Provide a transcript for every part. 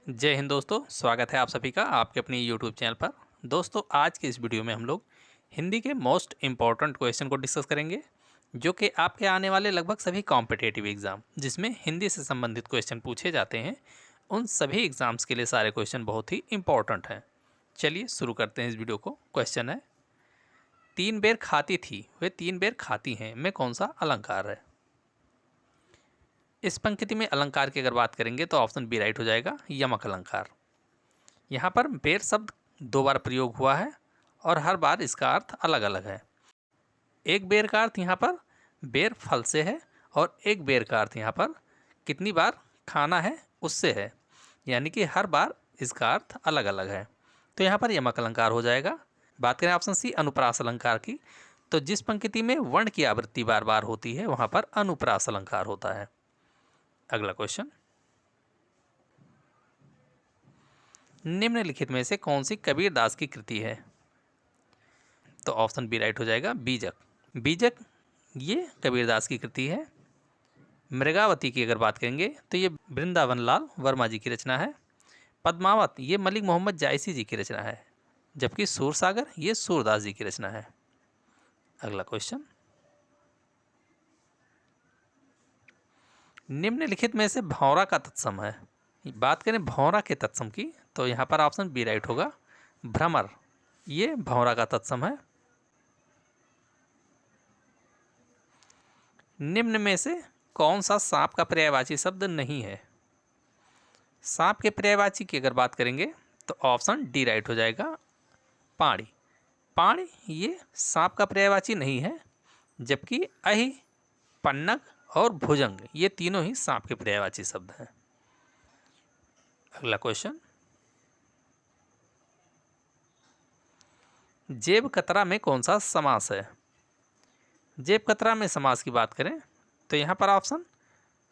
जय हिंद दोस्तों, स्वागत है आप सभी का आपके अपनी यूट्यूब चैनल पर। दोस्तों, आज के इस वीडियो में हम लोग हिंदी के मोस्ट इम्पॉर्टेंट क्वेश्चन को डिस्कस करेंगे, जो कि आपके आने वाले लगभग सभी कॉम्पिटेटिव एग्ज़ाम जिसमें हिंदी से संबंधित क्वेश्चन पूछे जाते हैं, उन सभी एग्ज़ाम्स के लिए सारे क्वेश्चन बहुत ही इंपॉर्टेंट हैं। चलिए शुरू करते हैं इस वीडियो को। क्वेश्चन है, 3 बेर खाती थी वे 3 बेर खाती हैं में कौन सा अलंकार है। इस पंक्ति में अलंकार की अगर बात करेंगे तो ऑप्शन बी राइट हो जाएगा, यमक अलंकार। यहाँ पर बेर शब्द 2 बार प्रयोग हुआ है और हर बार इसका अर्थ अलग अलग है। एक बेर का अर्थ यहाँ पर बेर फल से है और एक बेर का अर्थ यहाँ पर कितनी बार खाना है उससे है, यानी कि हर बार इसका अर्थ अलग अलग है। तो यहाँ पर यमक अलंकार हो जाएगा। बात करें ऑप्शन सी अनुप्रास अलंकार की, तो जिस पंक्ति में वर्ण की आवृत्ति बार बार होती है वहाँ पर अनुप्रास अलंकार होता है। अगला क्वेश्चन, निम्नलिखित में से कौन सी कबीरदास की कृति है। तो ऑप्शन बी राइट हो जाएगा, बीजक। बीजक ये कबीरदास की कृति है। मृगावती की अगर बात करेंगे तो ये वृंदावन लाल वर्मा जी की रचना है। पद्मावत ये मलिक मोहम्मद जायसी जी की रचना है, जबकि सूरसागर ये सूरदास जी की रचना है। अगला क्वेश्चन, निम्नलिखित में से भौरा का तत्सम है। बात करें भौरा के तत्सम की तो यहाँ पर ऑप्शन बी राइट होगा, भ्रमर ये भौरा का तत्सम है। निम्न में से कौन सा सांप का पर्यायवाची शब्द नहीं है। सांप के पर्यायवाची की अगर बात करेंगे तो ऑप्शन डी राइट हो जाएगा, पाणी। पाणी ये सांप का पर्यायवाची नहीं है, जबकि अहि, पन्नग और भुजंग ये तीनों ही सांप के पर्यायवाची शब्द हैं। अगला क्वेश्चन, जेब कतरा में कौन सा समास है। जेब कतरा में समास की बात करें तो यहाँ पर ऑप्शन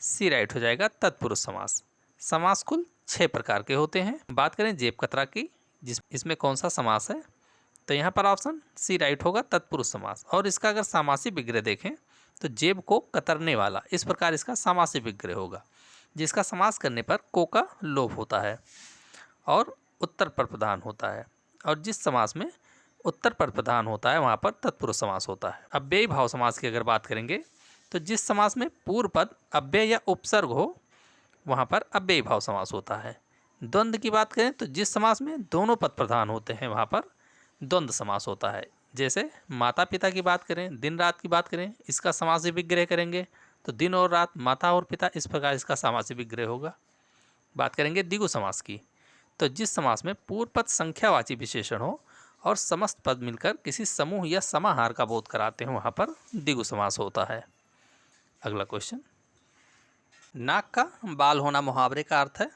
सी राइट हो जाएगा, तत्पुरुष समास। समास कुल 6 प्रकार के होते हैं। बात करें जेब कतरा की, इसमें कौन सा समास है, तो यहाँ पर ऑप्शन सी राइट होगा, तत्पुरुष समास। और इसका अगर सामासिक विग्रह देखें तो जेब को कतरने वाला, इस प्रकार इसका सामासिक विग्रह होगा, जिसका समास करने पर को का लोप होता है और उत्तर पर प्रधान होता है। और जिस समास में उत्तर पर प्रधान होता है वहाँ पर तत्पुरुष समास होता है। अव्ययी भाव समास की अगर बात करेंगे तो जिस समास में पूर्व पद अव्यय या उपसर्ग हो वहाँ पर अव्ययी भाव समास होता है। द्वंद्व की बात करें तो जिस समास में दोनों पद प्रधान होते हैं वहाँ पर द्वंद्व समास होता है। जैसे माता पिता की बात करें, दिन रात की बात करें, इसका समासिक विग्रह करेंगे तो दिन और रात, माता और पिता, इस प्रकार इसका समासिक विग्रह होगा। बात करेंगे द्विगु समास की, तो जिस समास में पूर्व पद संख्यावाची विशेषण हो और समस्त पद मिलकर किसी समूह या समाहार का बोध कराते हैं वहाँ पर द्विगु समास होता है। अगला क्वेश्चन, नाक का बाल होना मुहावरे का अर्थ है।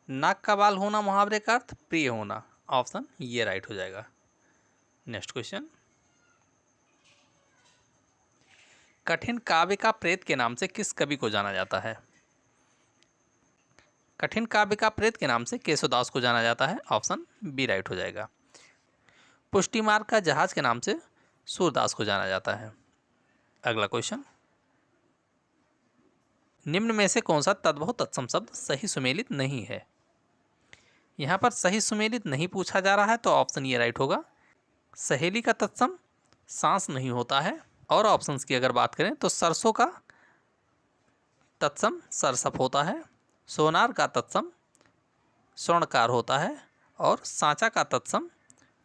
नाक का बाल होना मुहावरे का अर्थ प्रिय होना, ऑप्शन ये राइट हो जाएगा। नेक्स्ट क्वेश्चन, कठिन काव्य का प्रेत के नाम से किस कवि को जाना जाता है। कठिन काव्य का प्रेत के नाम से केशवदास को जाना जाता है, ऑप्शन बी राइट हो जाएगा। पुष्टि मार्ग का जहाज के नाम से सूरदास को जाना जाता है। अगला क्वेश्चन, निम्न में से कौन सा तद्भव तत्सम शब्द सही सुमेलित नहीं है। यहाँ पर सही सुमेलित नहीं पूछा जा रहा है तो ऑप्शन ये राइट होगा, सहेली का तत्सम सांस नहीं होता है। और ऑप्शंस की अगर बात करें तो सरसों का तत्सम सरसप होता है, सोनार का तत्सम स्वर्णकार होता है और सांचा का तत्सम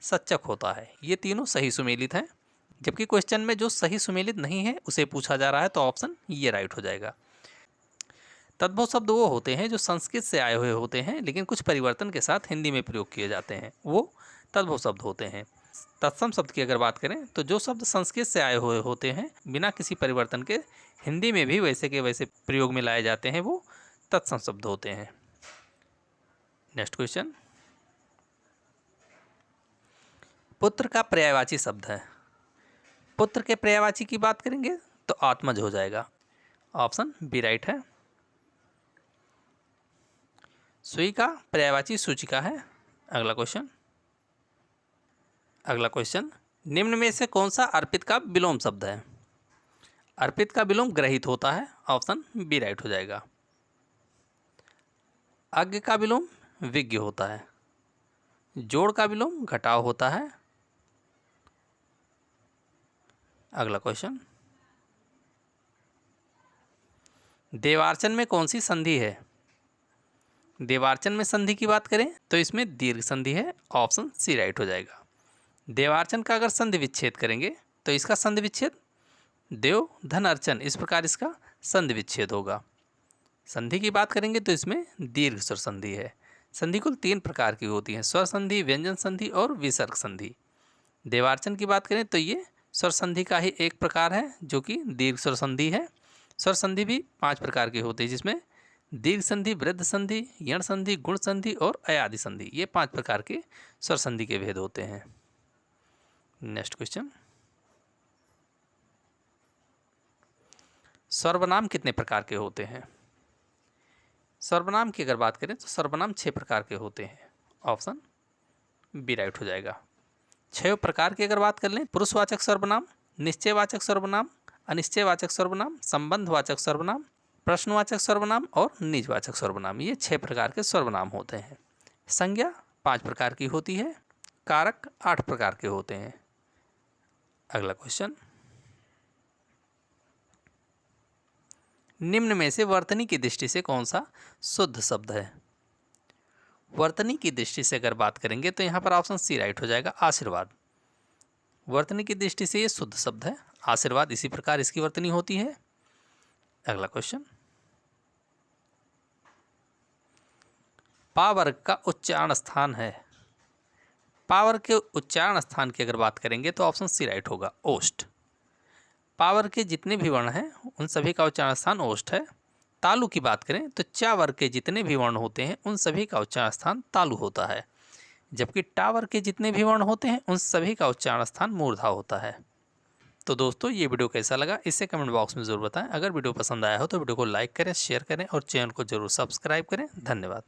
सच्चक होता है। ये तीनों सही सुमेलित हैं, जबकि क्वेश्चन में जो सही सुमेलित नहीं है उसे पूछा जा रहा है तो ऑप्शन ये राइट हो जाएगा। तद्भव शब्द वो होते हैं जो संस्कृत से आए हुए होते हैं लेकिन कुछ परिवर्तन के साथ हिंदी में प्रयोग किए जाते हैं, वो तद्भव शब्द होते हैं। तत्सम शब्द की अगर बात करें तो जो शब्द संस्कृत से आए हुए होते हैं बिना किसी परिवर्तन के हिंदी में भी वैसे के वैसे प्रयोग में लाए जाते हैं, वो तत्सम शब्द होते हैं। नेक्स्ट क्वेश्चन, पुत्र का पर्यायवाची शब्द है। पुत्र के पर्यायवाची की बात करेंगे तो आत्मज हो जाएगा, ऑप्शन बी राइट है। सुई का पर्यायवाची सूचिका है। अगला क्वेश्चन, निम्न में से कौन सा अर्पित का विलोम शब्द है। अर्पित का विलोम ग्रहित होता है, ऑप्शन बी राइट हो जाएगा। अज्ञ का विलोम विज्ञ होता है। जोड़ का विलोम घटाव होता है। अगला क्वेश्चन, देवार्चन में कौन सी संधि है? देवार्चन में संधि की बात करें तो इसमें दीर्घ संधि है। ऑप्शन सी राइट हो जाएगा। देवार्चन का अगर संधि विच्छेद करेंगे तो इसका संधि विच्छेद देव धन अर्चन, इस प्रकार इसका संधि विच्छेद होगा। संधि की बात करेंगे तो इसमें दीर्घ स्वर संधि है। संधि कुल 3 प्रकार की होती हैं, स्वर संधि, व्यंजन संधि और विसर्ग संधि। देवार्चन की बात करें तो ये स्वर संधि का ही एक प्रकार है जो कि दीर्घ स्वर संधि है। स्वर संधि भी 5 प्रकार की होती है, जिसमें दीर्घ संधि, वृद्ध संधि, यण संधि, गुण संधि और अयादि संधि, ये 5 प्रकार के स्वर संधि के भेद होते हैं। नेक्स्ट क्वेश्चन, सर्वनाम कितने प्रकार के होते हैं? सर्वनाम की अगर बात करें तो सर्वनाम 6 प्रकार के होते हैं। ऑप्शन बी राइट हो जाएगा। 6 प्रकार की अगर बात कर लें, पुरुषवाचक सर्वनाम, निश्चयवाचक सर्वनाम, अनिश्चयवाचक सर्वनाम, संबंधवाचक सर्वनाम, प्रश्नवाचक सर्वनाम और निजवाचक सर्वनाम, ये 6 प्रकार के सर्वनाम होते हैं। संज्ञा 5 प्रकार की होती है। कारक 8 प्रकार के होते हैं। अगला क्वेश्चन, निम्न में से वर्तनी की दृष्टि से कौन सा शुद्ध शब्द है? वर्तनी की दृष्टि से अगर बात करेंगे तो यहाँ पर ऑप्शन सी राइट हो जाएगा, आशीर्वाद। वर्तनी की दृष्टि से ये शुद्ध शब्द है, आशीर्वाद, इसी प्रकार इसकी वर्तनी होती है। अगला क्वेश्चन, पा वर्ग का उच्चारण स्थान है। पा वर्ग के उच्चारण स्थान की अगर बात करेंगे तो ऑप्शन सी राइट होगा, ओष्ठ। पा वर्ग के जितने भी वर्ण हैं उन सभी का उच्चारण स्थान ओष्ठ है। तालु की बात करें तो चा वर्ग के जितने भी वर्ण होते हैं उन सभी का उच्चारण स्थान तालु होता है, जबकि टा वर्ग के जितने भी वर्ण होते हैं उन सभी का उच्चारण स्थान मूर्धा होता है। तो दोस्तों, ये वीडियो कैसा लगा इसे कमेंट बॉक्स में ज़रूर बताएं। अगर वीडियो पसंद आया हो तो वीडियो को लाइक करें, शेयर करें और चैनल को जरूर सब्सक्राइब करें। धन्यवाद।